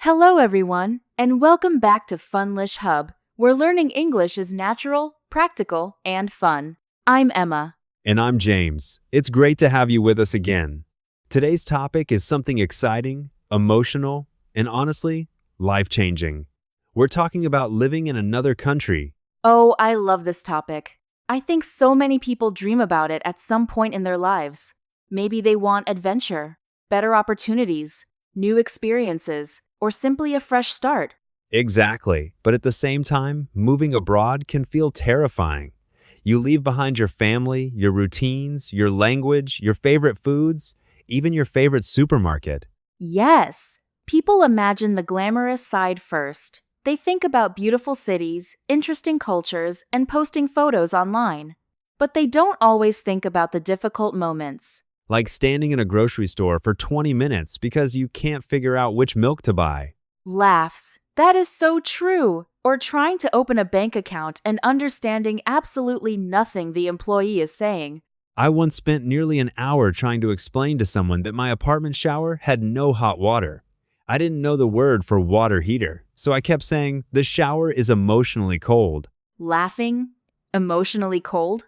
Hello, everyone, and welcome back to Funlish Hub, where learning English is natural, practical, and fun. I'm Emma. And I'm James. It's great to have you with us again. Today's topic is something exciting, emotional, and honestly, life-changing. We're talking about living in another country. Oh, I love this topic. I think so many people dream about it at some point in their lives. Maybe they want adventure, better opportunities, new experiences, or simply a fresh start. Exactly. But at the same time, moving abroad can feel terrifying. You leave behind your family, your routines, your language, your favorite foods, even your favorite supermarket. Yes, people imagine the glamorous side first. They think about beautiful cities, interesting cultures, and posting photos online. But they don't always think about the difficult moments. Like standing in a grocery store for 20 minutes because you can't figure out which milk to buy. Laughs. That is so true. Or trying to open a bank account and understanding absolutely nothing the employee is saying. I once spent nearly an hour trying to explain to someone that my apartment shower had no hot water. I didn't know the word for water heater, so I kept saying, the shower is emotionally cold. Laughing? Emotionally cold?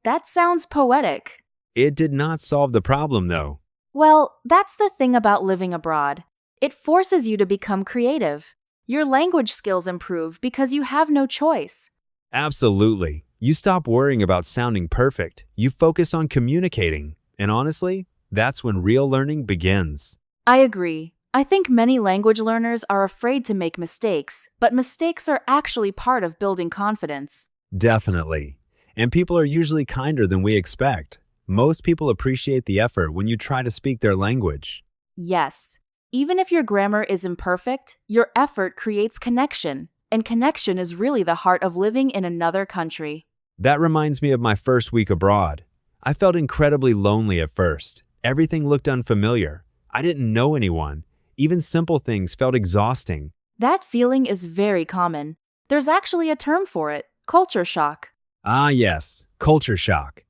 That sounds poetic. It did not solve the problem, though. Well, that's the thing about living abroad. It forces you to become creative. Your language skills improve because you have no choice. Absolutely. You stop worrying about sounding perfect. You focus on communicating. And honestly, that's when real learning begins. I agree. I think many language learners are afraid to make mistakes, but mistakes are actually part of building confidence. Definitely. And people are usually kinder than we expect. Most people appreciate the effort when you try to speak their language. Yes. Even if your grammar is imperfect, your effort creates connection, and connection is really the heart of living in another country. That reminds me of my first week abroad. I felt incredibly lonely at first. Everything looked unfamiliar. I didn't know anyone. Even simple things felt exhausting. That feeling is very common. There's actually a term for it, culture shock. Ah, yes, culture shock.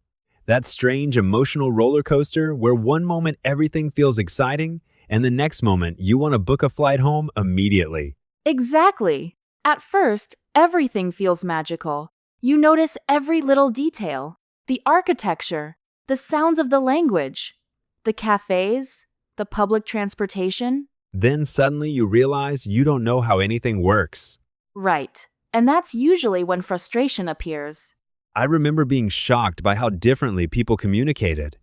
That strange emotional roller coaster where one moment everything feels exciting, and the next moment you want to book a flight home immediately. Exactly. At first, everything feels magical. You notice every little detail, the architecture, the sounds of the language, the cafes, the public transportation. Then suddenly you realize you don't know how anything works. Right. And that's usually when frustration appears. I remember being shocked by how differently people communicated.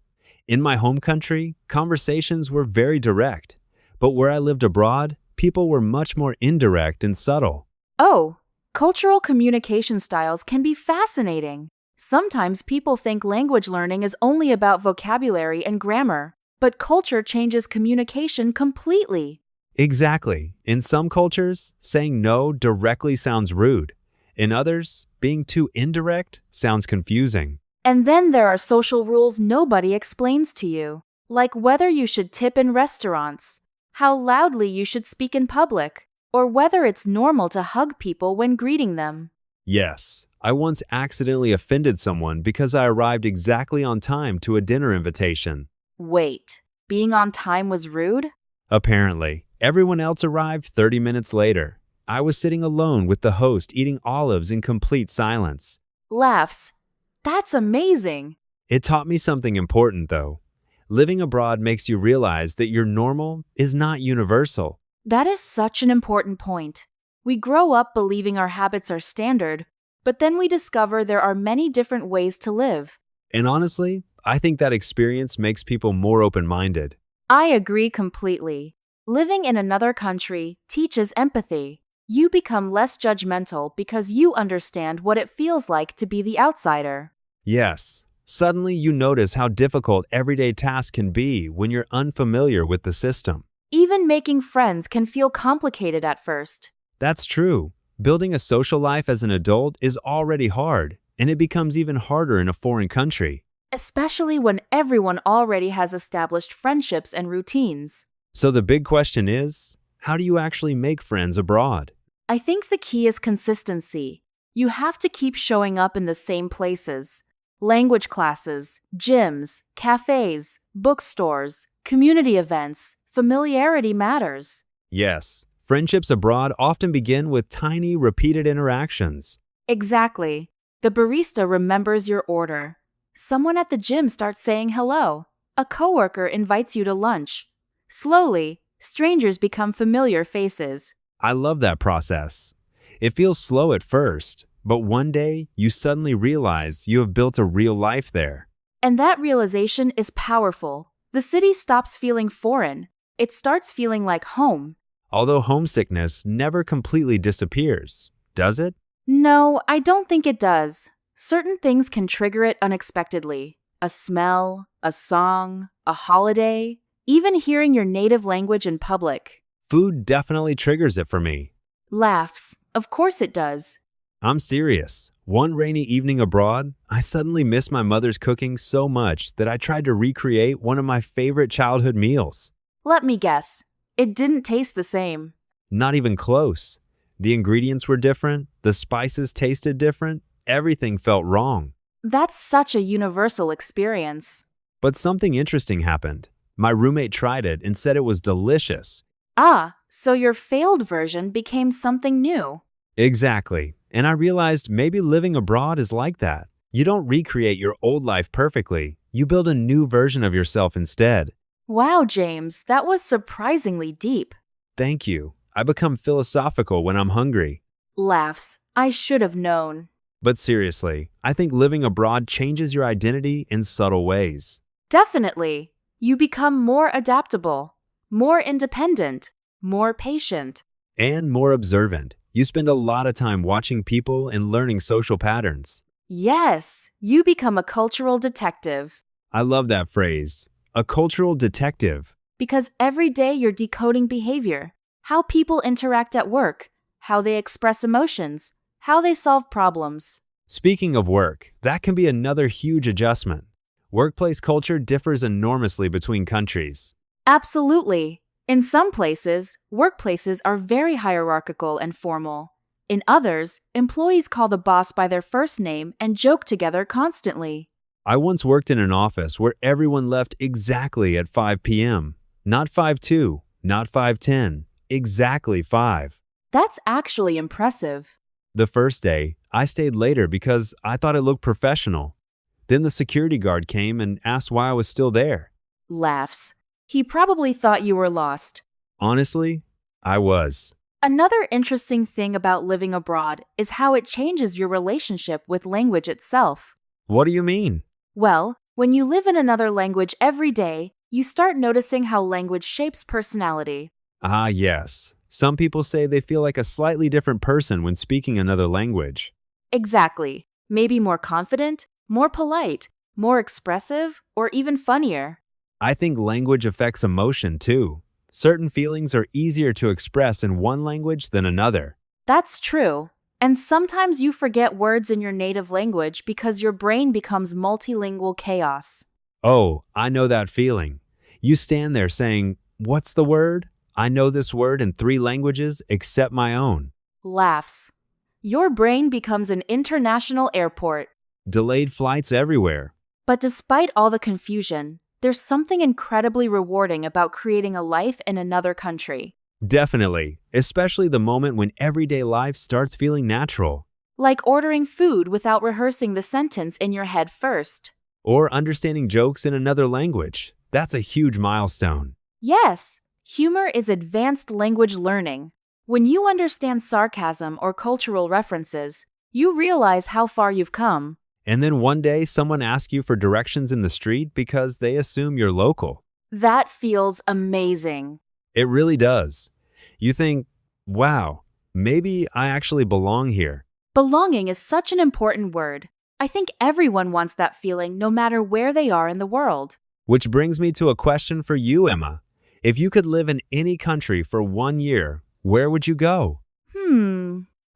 In my home country, conversations were very direct, but where I lived abroad, people were much more indirect and subtle. Oh, cultural communication styles can be fascinating. Sometimes people think language learning is only about vocabulary and grammar, but culture changes communication completely. Exactly. In some cultures, saying no directly sounds rude. In others, being too indirect sounds confusing. And then there are social rules nobody explains to you, like whether you should tip in restaurants, how loudly you should speak in public, or whether it's normal to hug people when greeting them. Yes, I once accidentally offended someone because I arrived exactly on time to a dinner invitation. Wait, being on time was rude? Apparently, everyone else arrived 30 minutes later. I was sitting alone with the host eating olives in complete silence. Laughs. That's amazing. It taught me something important, though. Living abroad makes you realize that your normal is not universal. That is such an important point. We grow up believing our habits are standard, but then we discover there are many different ways to live. And honestly, I think that experience makes people more open-minded. I agree completely. Living in another country teaches empathy. You become less judgmental because you understand what it feels like to be the outsider. Yes, suddenly you notice how difficult everyday tasks can be when you're unfamiliar with the system. Even making friends can feel complicated at first. That's true. Building a social life as an adult is already hard, and it becomes even harder in a foreign country. Especially when everyone already has established friendships and routines. So the big question is, how do you actually make friends abroad? I think the key is consistency. You have to keep showing up in the same places. Language classes, gyms, cafes, bookstores, community events. Familiarity matters. Yes, Friendships abroad often begin with tiny, repeated interactions. Exactly. The barista remembers your order. Someone at the gym starts saying hello. A coworker invites you to lunch. Slowly, strangers become familiar faces. I love that process. It feels slow at first, but one day you suddenly realize you have built a real life there. And that realization is powerful. The city stops feeling foreign. It starts feeling like home. Although homesickness never completely disappears, does it? No, I don't think it does. Certain things can trigger it unexpectedly. A smell, a song, a holiday, even hearing your native language in public. Food definitely triggers it for me. Laughs. Of course it does. I'm serious. One rainy evening abroad, I suddenly missed my mother's cooking so much that I tried to recreate one of my favorite childhood meals. Let me guess. It didn't taste the same. Not even close. The ingredients were different, the spices tasted different, everything felt wrong. That's such a universal experience. But something interesting happened. My roommate tried it and said it was delicious. Ah, so your failed version became something new. Exactly. And I realized maybe living abroad is like that. You don't recreate your old life perfectly. You build a new version of yourself instead. Wow, James, that was surprisingly deep. Thank you. I become philosophical when I'm hungry. Laughs. I should have known. But seriously, I think living abroad changes your identity in subtle ways. Definitely. You become more adaptable, more independent, more patient. And more observant. You spend a lot of time watching people and learning social patterns. Yes, you become a cultural detective. I love that phrase. A cultural detective. Because every day you're decoding behavior, how people interact at work, how they express emotions, how they solve problems. Speaking of work, that can be another huge adjustment. Workplace culture differs enormously between countries. Absolutely. In some places, workplaces are very hierarchical and formal. In others, employees call the boss by their first name and joke together constantly. I once worked in an office where everyone left exactly at 5 p.m. Not 5:02, not 5:10, exactly 5. That's actually impressive. The first day, I stayed later because I thought it looked professional. Then the security guard came and asked why I was still there. Laughs. He probably thought you were lost. Honestly, I was. Another interesting thing about living abroad is how it changes your relationship with language itself. What do you mean? Well, when you live in another language every day, you start noticing how language shapes personality. Ah, yes. Some people say they feel like a slightly different person when speaking another language. Exactly. Maybe more confident, more polite, more expressive, or even funnier. I think language affects emotion too. Certain feelings are easier to express in one language than another. That's true. And sometimes you forget words in your native language because your brain becomes multilingual chaos. Oh, I know that feeling. You stand there saying, "What's the word? I know this word in 3 languages except my own." Laughs. Your brain becomes an international airport. Delayed flights everywhere. But despite all the confusion, there's something incredibly rewarding about creating a life in another country. Definitely, especially the moment when everyday life starts feeling natural. Like ordering food without rehearsing the sentence in your head first. Or understanding jokes in another language. That's a huge milestone. Yes, humor is advanced language learning. When you understand sarcasm or cultural references, you realize how far you've come. And then one day someone asks you for directions in the street because they assume you're local. That feels amazing. It really does. You think, wow, maybe I actually belong here. Belonging is such an important word. I think everyone wants that feeling no matter where they are in the world. Which brings me to a question for you, Emma. If you could live in any country for 1 year, where would you go?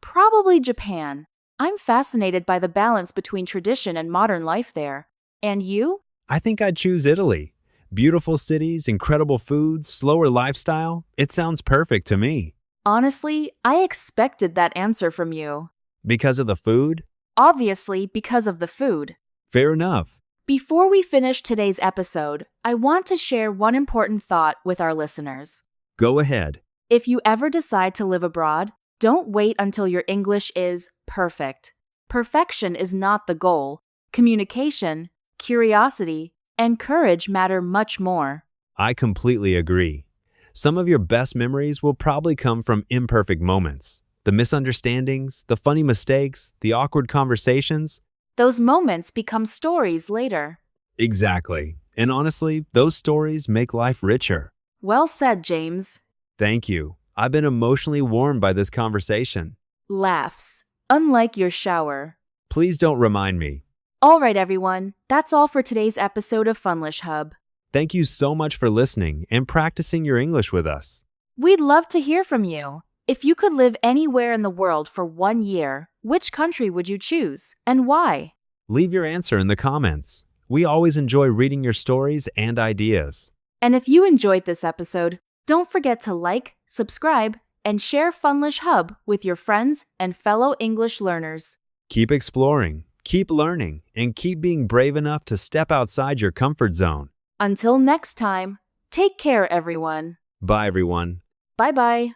Probably Japan. I'm fascinated by the balance between tradition and modern life there. And you? I think I'd choose Italy. Beautiful cities, incredible food, slower lifestyle. It sounds perfect to me. Honestly, I expected that answer from you. Because of the food? Obviously, because of the food. Fair enough. Before we finish today's episode, I want to share one important thought with our listeners. Go ahead. If you ever decide to live abroad, don't wait until your English is perfect. Perfection is not the goal. Communication, curiosity, and courage matter much more. I completely agree. Some of your best memories will probably come from imperfect moments. The misunderstandings, the funny mistakes, the awkward conversations. Those moments become stories later. Exactly. And honestly, those stories make life richer. Well said, James. Thank you. I've been emotionally warmed by this conversation. Laughs. Unlike your shower. Please don't remind me. All right, everyone. That's all for today's episode of Funlish Hub. Thank you so much for listening and practicing your English with us. We'd love to hear from you. If you could live anywhere in the world for 1 year, which country would you choose and why? Leave your answer in the comments. We always enjoy reading your stories and ideas. And if you enjoyed this episode, don't forget to like, subscribe, and share Funlish Hub with your friends and fellow English learners. Keep exploring, keep learning, and keep being brave enough to step outside your comfort zone. Until next time, take care, everyone. Bye, everyone. Bye-bye.